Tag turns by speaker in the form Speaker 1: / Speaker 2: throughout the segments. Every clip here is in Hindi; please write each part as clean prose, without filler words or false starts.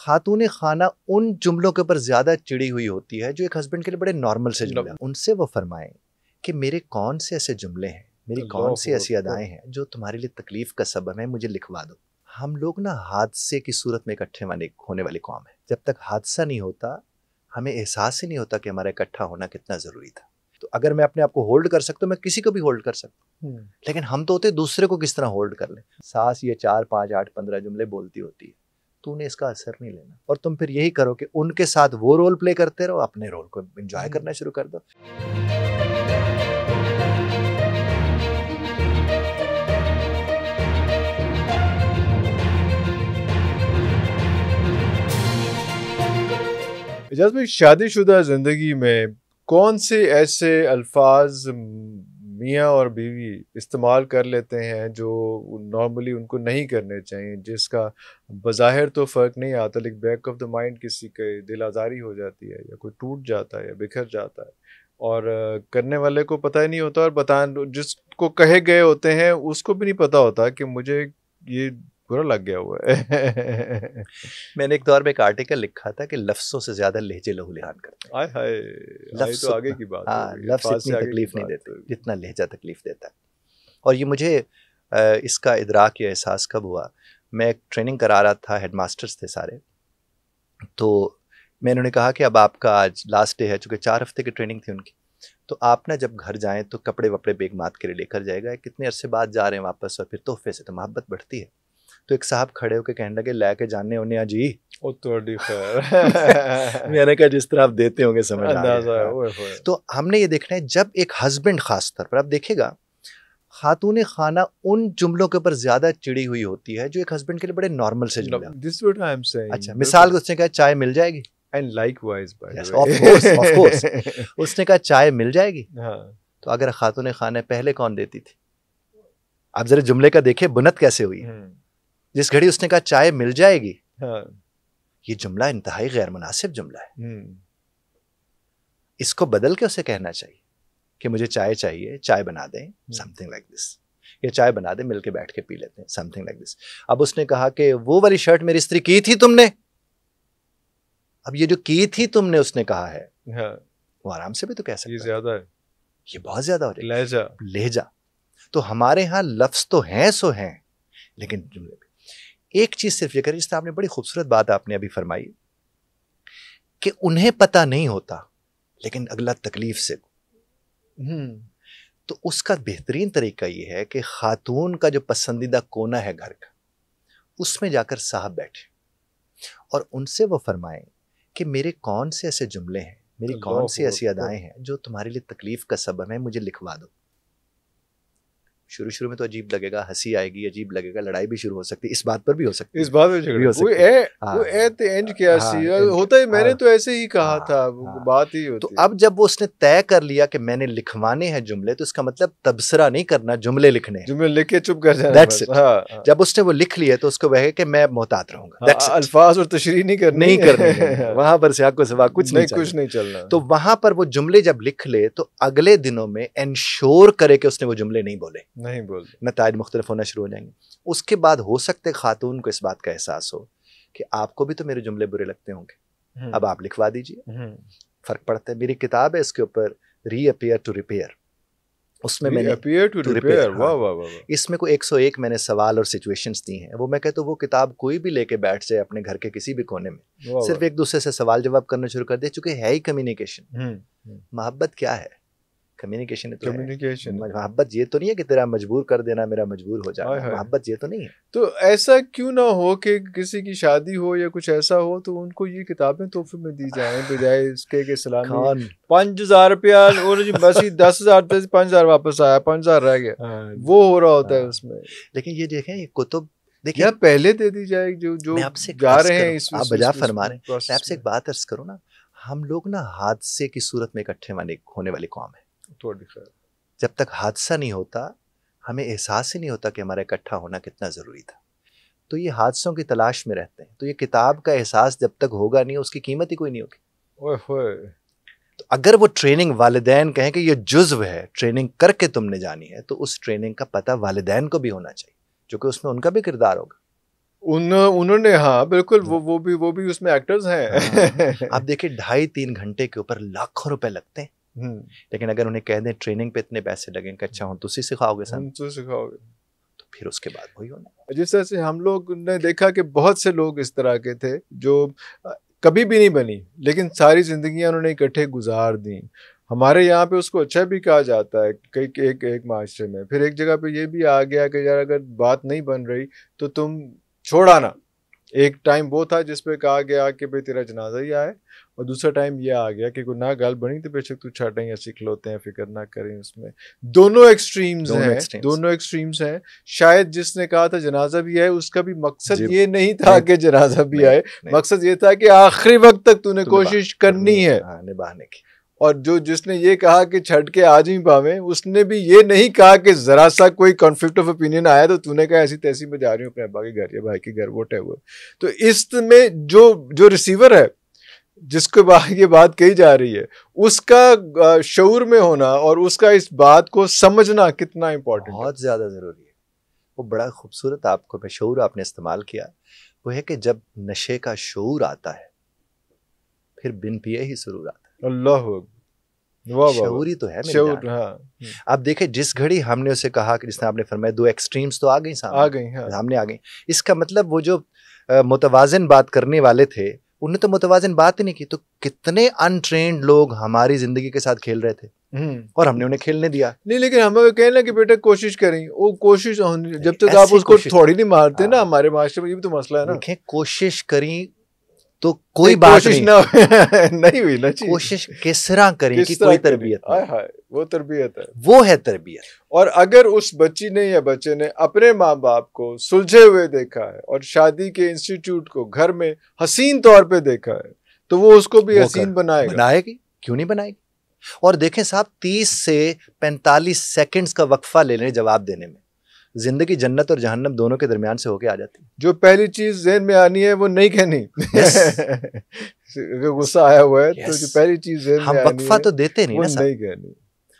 Speaker 1: खातून खाना उन जुमलों के ऊपर ज्यादा चिड़ी हुई होती है जो एक हस्बैंड के लिए बड़े नॉर्मल से जुमले हैं। उनसे वो फरमाएं कि मेरे कौन से ऐसे जुमले हैं, मेरी कौन सी ऐसी अदाएं हैं जो तुम्हारे लिए तकलीफ का सबब है, मुझे लिखवा दो। हम लोग ना हादसे की सूरत में इकट्ठे होने वाली कौम है। जब तक हादसा नहीं होता हमें एहसास ही नहीं होता कि हमारा इकट्ठा होना कितना जरूरी था। तो अगर मैं अपने आप को होल्ड कर सकता हूँ, मैं किसी को भी होल्ड कर सकता हूँ, लेकिन हम तो होते दूसरे को किस तरह होल्ड कर लें। सास ये 4, 5, 8, 15 जुमले बोलती होती है, तूने इसका असर नहीं लेना और तुम फिर यही करो कि उनके साथ वो रोल प्ले करते रहो, अपने रोल को एंजॉय करना शुरू कर दो।
Speaker 2: इजाज़ भाई, शादीशुदा ज़िंदगी में कौन से ऐसे अल्फाज मियाँ और बीवी इस्तेमाल कर लेते हैं जो नॉर्मली उनको नहीं करने चाहिए, जिसका बज़ाहिर तो फ़र्क नहीं आता लेकिन बैक ऑफ द माइंड किसी के दिल आज़ारी हो जाती है या कोई टूट जाता है या बिखर जाता है और करने वाले को पता ही नहीं होता और जिसको कहे गए होते हैं उसको भी नहीं पता होता कि मुझे ये बुरा लग गया हुआ है।
Speaker 1: मैंने एक दौर में एक आर्टिकल लिखा था कि लफ्ज़ों से ज्यादा लहजे लहू लहान करते हैं।
Speaker 2: आय हाय, लफ्ज़ तो आगे की बात है।
Speaker 1: हाँ, लफ्ज़ इतनी तकलीफ नहीं देते जितना लहजा तकलीफ देता है। और ये मुझे इसका इदराक या एहसास कब हुआ, मैं एक ट्रेनिंग करा रहा था, हेडमास्टर्स थे सारे, तो मैंने उन्हें कहा कि अब आपका आज लास्ट डे है, चूँकि 4 हफ्ते की ट्रेनिंग थी उनकी, तो आप ना जब घर जाएं तो कपड़े वपड़े बेग मात के लिए लेकर जाएगा, कितने अरसे बाद जा रहे हैं वापस और फिर तोहफे से तो मोहब्बत बढ़ती है। तो एक साहब खड़े होकर कहने लगे, लेके जाने उन्हें जी
Speaker 2: ओ तो खैर।
Speaker 1: मैंने कहा जिस तरह आप देते होंगे समझ
Speaker 2: अंदाजा
Speaker 1: है। तो हमने ये देखना है जब एक हस्बैंड खास तौर पर, आप देखिएगा खातून खाना उन जुमलों के ऊपर ज्यादा चिड़ी हुई होती है जो एक हस्बैंड के लिए बड़े नॉर्मल से जुमले हैं।
Speaker 2: This what I am saying.
Speaker 1: अच्छा, मिसाल उसने कहा चाय मिल जाएगी,
Speaker 2: and likewise by the
Speaker 1: way, of course उसने कहा चाय मिल जाएगी। हाँ। तो अगर खातून खाना पहले कौन देती थी, आप जरा जुमले का देखिए बुनत कैसे हुई है। जिस घड़ी उसने कहा चाय मिल जाएगी, हाँ। ये जुमला इंतहाई गैर मुनासिब जुमला है। इसको बदल के उसे कहना चाहिए कि मुझे चाय चाहिए, चाय बना दें, समथिंग लाइक दिस, या चाय बना दे मिलके बैठ के पी लेते हैं, समथिंग लाइक दिस। अब उसने कहा कि वो वाली शर्ट मेरी इस्त्री की थी तुमने, अब ये जो की थी तुमने उसने कहा है, हाँ। वो आराम से भी तो कह सकते,
Speaker 2: ये ज्यादा है,
Speaker 1: ये बहुत ज्यादा हो रहा है।
Speaker 2: लहजा
Speaker 1: तो हमारे यहाँ लफ्ज तो हैं सो हैं, लेकिन जुमले में एक चीज सिर्फ ये करें, जिससे आपने बड़ी खूबसूरत बात आपने अभी फरमाई कि उन्हें पता नहीं होता लेकिन अगला तकलीफ से। तो उसका बेहतरीन तरीका ये है कि खातून का जो पसंदीदा कोना है घर का, उसमें जाकर साहब बैठे और उनसे वो फरमाएं कि मेरे कौन से ऐसे जुमले हैं, मेरी कौन सी ऐसी अदाएं हैं जो तुम्हारे लिए तकलीफ का सबब है, मुझे लिखवा दो। शुरू में तो अजीब लगेगा, हंसी आएगी, अजीब लगेगा, लड़ाई भी शुरू हो सकती है, इस बात पर भी हो सकती है,
Speaker 2: इस बात में झगड़ा होता है। मैंने तो ऐसे ही कहा था, बात ही होती।
Speaker 1: तो अब जब वो उसने तय कर लिया कि मैंने लिखवाने हैं जुमले, तो इसका मतलब तबसरा नहीं करना, जुमले लिखने,
Speaker 2: जुमले लिख के चुप कर जाना।
Speaker 1: जब उसने वो लिख लिया तो उसको वह कि मैं मोहतात रहूंगा,
Speaker 2: अल्फाज और तशरीह नहीं करनी
Speaker 1: वहां पर से आपको सिवा कुछ नहीं
Speaker 2: चलना।
Speaker 1: तो वहां पर वो जुमले जब लिख ले तो अगले दिनों में इंश्योर करे कि उसने वो जुमले नहीं बोल, नताइज मुख्तलिफ होना शुरू हो जाएंगे। उसके बाद हो सकते खातून को इस बात का एहसास हो कि आपको भी तो मेरे जुमले बुरे लगते होंगे, अब आप लिखवा दीजिए, फर्क पड़ता है। मेरी किताब है इसके ऊपर, रीअपियर टू रिपेयर, उसमें मैंने इसमें को 101 मैंने सवाल और सिचुएशंस दी हैं। वो मैं कहता हूँ वो किताब कोई भी लेके बैठ जाए अपने घर के किसी भी कोने में, सिर्फ एक दूसरे से सवाल जवाब करना शुरू कर दे, चूंकि है ही कम्युनिकेशन। मोहब्बत क्या है? कम्युनिकेशन। मोहब्बत ये तो नहीं है कि तेरा मजबूर कर देना, मेरा मजबूर हो जाना, मोहब्बत ये तो नहीं है।
Speaker 2: तो ऐसा क्यों ना हो कि किसी की शादी हो या कुछ ऐसा हो तो उनको ये किताबें तोहफे में दी जाएं, बजाय इसके कि सलामी 5,000 रुपया और बस 10,000 5,000 वापस आया, 5,000 रह गया, वो हो रहा होता है उसमें।
Speaker 1: लेकिन ये देखें, ये कुतुब
Speaker 2: देखिए पहले दे दी जाए जो जा रहे हैं,
Speaker 1: आप बजा फरमा रहे हैं। मैं आपसे एक बात अर्ज करूँ ना, हम लोग ना हादसे की सूरत में इकट्ठे होने वाली कौम है। जब तक हादसा नहीं होता हमें एहसास ही नहीं होता कि हमारा इकट्ठा होना कितना ज़रूरी था। तो ये हादसों की तलाश में रहते हैं। तो ये किताब का एहसास जब तक होगा नहीं, उसकी कीमत ही कोई नहीं होगी। तो अगर वो ट्रेनिंग वालिदैन कहें कि ये जुज़्व है, ट्रेनिंग करके तुमने जानी है, तो उस ट्रेनिंग का पता वालिदैन को भी होना चाहिए, क्योंकि उसमें उनका भी किरदार होगा।
Speaker 2: उन्होंने हाँ बिल्कुल वो भी उसमें एक्टर्स हैं।
Speaker 1: आप देखिए 2.5-3 घंटे के ऊपर लाखों रुपए लगते हैं, लेकिन अगर उन्हें कह दें ट्रेनिंग पे इतने पैसे लगेंगे, अच्छा हम तुझसे सिखाओगे सर,
Speaker 2: तो सिखाओगे,
Speaker 1: तो फिर उसके बाद वही होना।
Speaker 2: जिस तरह से हम लोग ने देखा कि बहुत से लोग इस तरह के थे जो कभी भी नहीं बनी, लेकिन सारी जिंदगियां उन्होंने इकट्ठे गुजार दी। हमारे यहाँ पे उसको अच्छा भी कहा जाता है कई एक माशरे में। फिर एक जगह पे ये भी आ गया कि यार अगर बात नहीं बन रही तो तुम छोड़ा ना। एक टाइम वो था जिसपे कहा गया कि भाई तेरा जनाजा ही आए, और दूसरा टाइम ये आ गया कि कोई ना गाल बनी तो बेशक तू छाटें या सिखलोते हैं, फिक्र ना करें। उसमें दोनों एक्सट्रीम्स हैं। शायद जिसने कहा था जनाजा भी आए उसका भी मकसद ये नहीं था कि जनाजा भी आए, मकसद ये था कि आखिरी वक्त तक तूने कोशिश करनी है
Speaker 1: निभाने की।
Speaker 2: और जिसने ये कहा कि छट के आज ही पावे, उसने भी ये नहीं कहा कि जरा सा कोई कॉन्फ्लिक्ट ऑफ ओपिनियन आया तो तूने कहा ऐसी तैसी में जा रही हूँ अपने अब्बा के घर या भाई के घर, व्हाटएवर। तो इसमें जो रिसीवर है जिसके बाद ये बात कही जा रही है, उसका शऊर में होना और उसका इस बात को समझना कितना इम्पोर्टेंट,
Speaker 1: बहुत ज्यादा जरूरी है। वो बड़ा खूबसूरत आपको शऊर आपने इस्तेमाल किया, वो है कि जब नशे का शऊर आता है फिर बिन पिए ही सुरूर आता है।
Speaker 2: अल्लाह
Speaker 1: शऊरी तो है शऊर। हाँ। आप देखे जिस घड़ी हमने उसे कहा कि जिसने आपने फरमाया दो एक्सट्रीम्स तो आ गई सामने आ गई। इसका मतलब वो जो मुतवाज़िन बात करने वाले थे उन्होंने तो मुतवाज़िन बात ही नहीं की, तो कितने अनट्रेन्ड लोग हमारी जिंदगी के साथ खेल रहे थे और हमने उन्हें खेलने दिया नहीं।
Speaker 2: लेकिन हमें कहना कि बेटा कोशिश करें, वो कोशिश जब तक आप उसको थोड़ी नहीं मारते ना, हमारे मास्टर में ये भी तो मसला है ना।
Speaker 1: देखें कोशिश करी तो कोई बात नहीं
Speaker 2: नहीं हुई ना,
Speaker 1: कोशिश किस तरह करें कि कोई तरबियत
Speaker 2: वो तरबियत है,
Speaker 1: वो है तरबियत।
Speaker 2: और अगर उस बच्ची ने या बच्चे ने अपने माँ बाप को सुलझे हुए देखा है और शादी के इंस्टीट्यूट को घर में हसीन तौर पे देखा है, तो वो उसको भी हसीन
Speaker 1: बनाएगी, क्यों नहीं बनाएगी। और देखें साहब 30 से 45 सेकंड्स का वक्फा ले लें जवाब देने में, जिंदगी जन्नत और जहन्नम दोनों के दरमियान से होके आ जाती है।
Speaker 2: जो पहली चीज ज़हन में आनी है वो नहीं कहनी। अगर गुस्सा आया हुआ है तो जो पहली चीज ज़हन में आनी है, हम
Speaker 1: वक्फा तो देते नहीं ना,
Speaker 2: नहीं कहनी,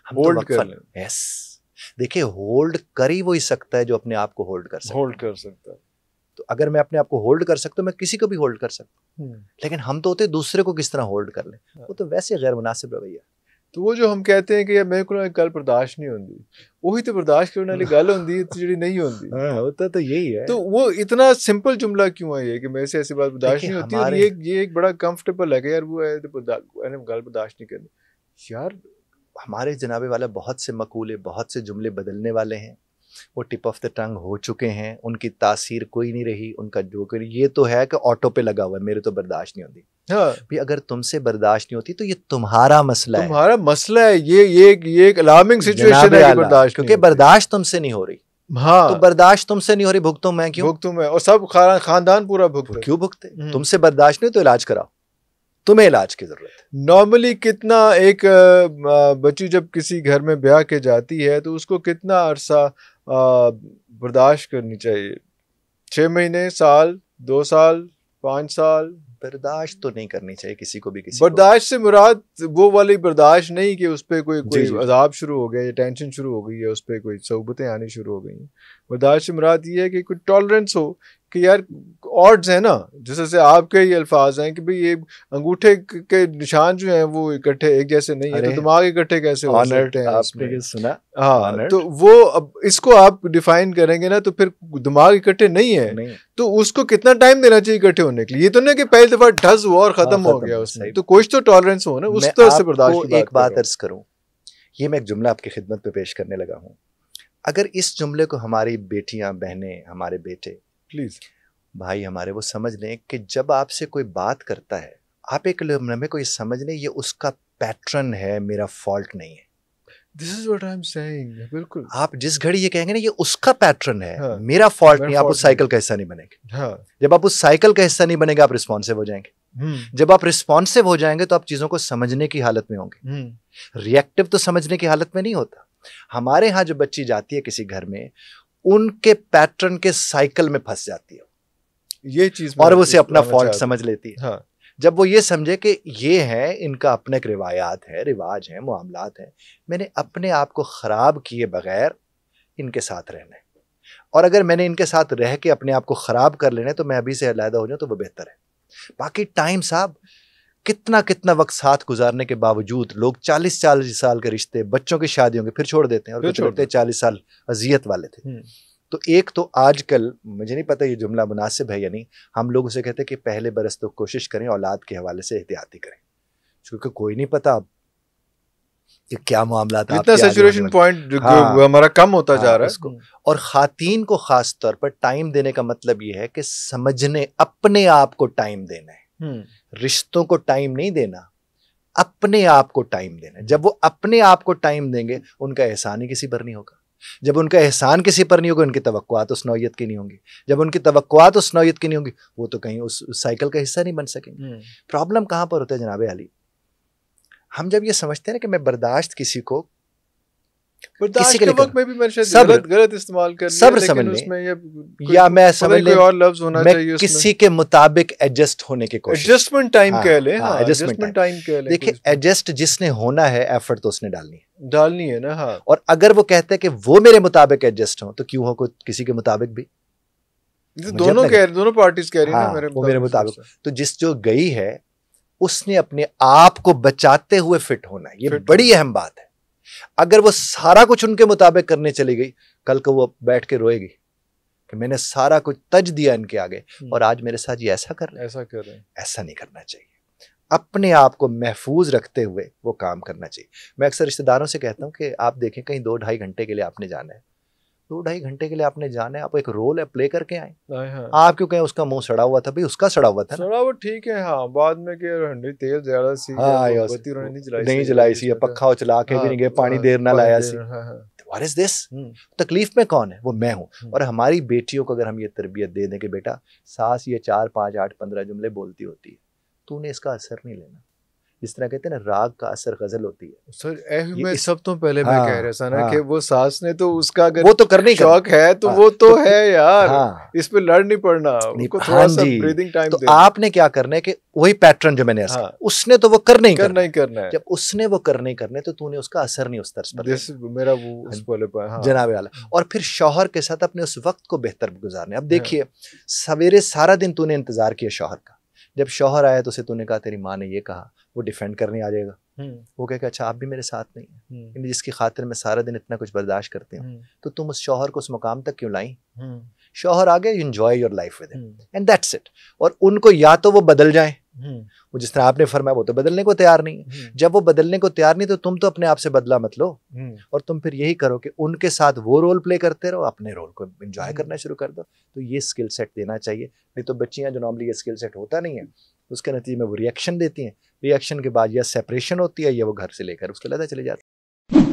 Speaker 1: हम होल्ड कर लें। यस, देखिए होल्ड कर ही वही सकता है जो अपने आप को होल्ड कर सकता है। तो अगर मैं अपने आप को होल्ड कर सकता हूँ, मैं किसी को भी होल्ड कर सकता हूँ, लेकिन हम तो होते दूसरे को किस तरह होल्ड कर लें, वो तो वैसे गैर मुनासिब रवैया।
Speaker 2: तो वो जो हम कहते हैं कि यार मेरे को गल बर्दाश्त नहीं होती, वही तो बर्दाश्त करने वाली गल होती है जी नहीं होती।
Speaker 1: होता तो यही है।
Speaker 2: तो वो इतना सिंपल जुमला क्यों है ये कि मेरे से ऐसी बात बर्दाश्त नहीं होती, और ये एक बड़ा कंफर्टेबल है कि यार वो है तो गल बर्दाश्त नहीं करनी। यार
Speaker 1: हमारे जनाबे वाला बहुत से मकूले, बहुत से जुमले बदलने वाले हैं, वो टिप ऑफ द टंग हो चुके हैं, उनकी तासीर कोई नहीं रही, उनका जो कर ये तो है कि ऑटो पे लगा हुआ है, मेरे तो बर्दाश्त नहीं होती।
Speaker 2: हाँ
Speaker 1: भी अगर तुमसे बर्दाश्त नहीं होती तो ये तुम्हारा मसला
Speaker 2: है, ये एक अलार्मिंग सिचुएशन है बर्दाश्त,
Speaker 1: क्योंकि बर्दाश्त तुमसे नहीं हो रही।
Speaker 2: हाँ
Speaker 1: तो बर्दाश्त तुमसे नहीं हो रही, भुगतूं मैं क्यों?
Speaker 2: भुगतूं मैं, और सब खानदान पूरा भुगते।
Speaker 1: क्यों भुगते? तुमसे बर्दाश्त नहीं तो इलाज कराओ, तुम्हें इलाज की जरूरत है।
Speaker 2: नॉर्मली कितना एक बच्ची जब किसी घर में ब्याह के जाती है तो उसको कितना अरसा बर्दाश्त करनी चाहिए? 6 महीने, साल, 2 साल, 5 साल?
Speaker 1: बर्दाश्त तो नहीं करनी चाहिए किसी को भी।
Speaker 2: बर्दाश्त से मुराद वो वाली बर्दाश्त नहीं कि उस पर कोई अजाब शुरू हो गया या टेंशन शुरू हो गई है, उस पर कोई सोबतें आनी शुरू हो गई हैं। बर्दाश्त से मुराद ये है कि कोई टॉलरेंस हो कि यार ऑड्स है ना, जैसे आपके ही अल्फाज हैं कि भाई ये अंगूठे के निशान जो हैं वो इकट्ठे एक जैसे नहीं है, तो दिमाग इकट्ठे कैसे हो सकते हैं?
Speaker 1: आपने सुना?
Speaker 2: हाँ, तो वो अब इसको आप डिफाइन करेंगे ना तो फिर दिमाग इकट्ठे नहीं है, तो उसको कितना टाइम देना चाहिए इकट्ठे होने के लिए? ये तो नहीं कि पहली दफा ढस हुआ और खत्म हो गया उसमें, तो कुछ तो टॉलरेंस हो ना, उस तरह से बर्दाश्त।
Speaker 1: एक बात अर्ज करूं, ये मैं एक जुमला आपकी खिदमत पे पेश करने लगा हूं। अगर इस जुमले को हमारी बेटियां, बहनें, हमारे बेटे,
Speaker 2: प्लीज
Speaker 1: भाई हमारे, वो समझ लें कि जब आपसे कोई बात करता है, आप एक लम्हे को ये समझ लें ये उसका पैटर्न है, मेरा फॉल्ट नहीं है।
Speaker 2: This is what I'm saying, बिल्कुल।
Speaker 1: आप जिस घड़ी ये कहेंगे ना ये उसका पैटर्न है, हाँ, मेरा फॉल्ट नहीं, आप उस साइकिल का हिस्सा नहीं बनेंगे।
Speaker 2: हाँ।
Speaker 1: जब आप उस साइकिल का हिस्सा नहीं बनेंगे आप रिस्पॉन्सिव हो जाएंगे। जब आप रिस्पॉन्सिव हो जाएंगे तो आप चीजों को समझने की हालत में होंगे। रिएक्टिव तो समझने की हालत में नहीं होता। हमारे यहाँ जो बच्ची जाती है किसी घर में, उनके पैटर्न के साइकिल में फंस जाती है
Speaker 2: ये चीज,
Speaker 1: और वो उसे अपना फॉल्ट समझ लेती है।
Speaker 2: हाँ।
Speaker 1: जब वो ये समझे कि ये है इनका अपने एक रिवायात है, रिवाज है, मामलात हैं, मैंने अपने आप को खराब किए बगैर इनके साथ रहना है। और अगर मैंने इनके साथ रह के अपने आप को ख़राब कर लेना है तो मैं अभी से अलहदा हो जाऊँ तो वो बेहतर है। बाकी टाइम साहब, कितना कितना वक्त साथ गुजारने के बावजूद लोग 40-40 साल के रिश्ते, बच्चों की शादियों के फिर छोड़ देते हैं और कहते हैं 40 साल अजियत वाले थे। तो एक तो आजकल मुझे नहीं पता ये जुमला मुनासिब है या नहीं, हम लोग उसे कहते हैं कि पहले बरस तो कोशिश करें औलाद के हवाले से एहतियाती करें, क्योंकि कोई नहीं पता अब कि क्या मामला था।
Speaker 2: इतना सैचुरेशन पॉइंट हमारा कम होता जा रहा है
Speaker 1: इसको। और खातीन को खास तौर पर टाइम देने का मतलब ये है कि समझने, अपने आप को टाइम देना है, रिश्तों को टाइम नहीं देना, अपने आप को टाइम देना। जब वो अपने आप को टाइम देंगे उनका एहसान ही किसी पर नहीं होगा। जब उनका एहसान किसी पर नहीं होगा उनकी तवक्कुआत उस नौयत की नहीं होंगी। जब उनकी तवक्कुआत उस नौयत की नहीं होंगी वो तो कहीं उस साइकिल का हिस्सा नहीं बन सकेंगे। प्रॉब्लम कहाँ पर होता है जनाब अली, हम जब ये समझते हैं ना कि मैं बर्दाश्त किसी को
Speaker 2: किसी के वक्त में भी मैं गलत इस्तेमाल कर लिया,
Speaker 1: सब्र समझ लें या मैं समझ लें और लफ्ज होना चाहिए किसी के मुताबिक एडजस्ट होने की कोशिश,
Speaker 2: एडजस्टमेंट टाइम कह लें। एडजस्टमेंट टाइम कह लें।
Speaker 1: देखिए एडजस्ट जिसने होना है एफर्ट तो उसने
Speaker 2: डालनी है ना। हाँ।
Speaker 1: और अगर वो कहते हैं कि वो मेरे मुताबिक एडजस्ट हो तो क्यों हो किसी के मुताबिक भी,
Speaker 2: दोनों पार्टीज कह रही है ना
Speaker 1: वो मेरे मुताबिक। तो जिस जो गई है उसने अपने आप को बचाते हुए फिट होना है, ये बड़ी अहम बात है। अगर वो सारा कुछ उनके मुताबिक करने चली गई, कल को वो बैठ के रोएगी कि मैंने सारा कुछ तज दिया इनके आगे और आज मेरे साथ ये ऐसा कर रहे हैं। ऐसा नहीं करना चाहिए। अपने आप को महफूज रखते हुए वो काम करना चाहिए। मैं अक्सर रिश्तेदारों से कहता हूँ कि आप देखें कहीं 2-2.5 घंटे के लिए आपने जाना है, 2-2.5 घंटे के लिए आपने जाना है, आप एक रोल है प्ले करके आए। आप क्यों कहें उसका मुंह सड़ा हुआ था, भाई उसका सड़ा हुआ था,
Speaker 2: सड़ा हुआ ठीक है। हाँ, बाद में कि तेल ज्यादा सी, बत्ती
Speaker 1: नहीं जलाई सी, पक्का चला के भी नहीं गए, पानी देर ना लाया सी। What is this? तकलीफ में कौन है? वो मैं हूँ। और हमारी बेटियों को अगर हम ये तरबियत दे दें कि बेटा सास ये 4, 5, 8, 15 जुमले बोलती होती है, तूने इसका असर नहीं लेना। जिस तरह कहते हैं ना राग का असर गजल होती है।
Speaker 2: सर मैं सब तो पहले मैं कह रहा था ना कि वो सास ने तो उसका अगर
Speaker 1: वो तो करने
Speaker 2: शौक है तो वो तो है यार, इस पे लड़ नहीं पड़ना, उनको थोड़ा सा ब्रीदिंग टाइम
Speaker 1: तो आपने क्या करना है कि वही पैटर्न जो मैंने उसने तो वो करना ही करना है। जब उसने वो करने तो तूने उसका असर नहीं उस तर्ज पर
Speaker 2: मेरा वो उस
Speaker 1: जनाबे वाला। और फिर शौहर के साथ अपने उस वक्त को बेहतर गुजारने। अब देखिए सवेरे सारा दिन तूने इंतजार किया शौहर का, जब शौहर आया तो उसे तूने कहा तेरी माँ ने ये कहा, वो डिफेंड करने आ जाएगा। वो कहेगा अच्छा आप भी मेरे साथ नहीं है, जिसकी खातिर मैं सारा दिन इतना कुछ बर्दाश्त करती हूँ, तो तुम उस शौहर को उस मुकाम तक क्यों लाई? शौहर आ गया, you enjoy your life with him and that's it. और उनको या तो वो बदल जाए, वो जिस तरह आपने फरमाया वो तो बदलने को तैयार नहीं है। जब वो बदलने को तैयार नहीं तो तुम तो अपने आप से बदला मत लो और तुम फिर यही करो कि उनके साथ वो रोल प्ले करते रहो, अपने रोल को एंजॉय करना शुरू कर दो। तो ये स्किल सेट देना चाहिए। नहीं तो बच्चियां जो नॉर्मली ये स्किल सेट होता नहीं है उसके नतीजे में वो रिएक्शन देती हैं, रिएक्शन के बाद या सेपरेशन होती है या वो घर से लेकर उसके अलग चले जाते हैं।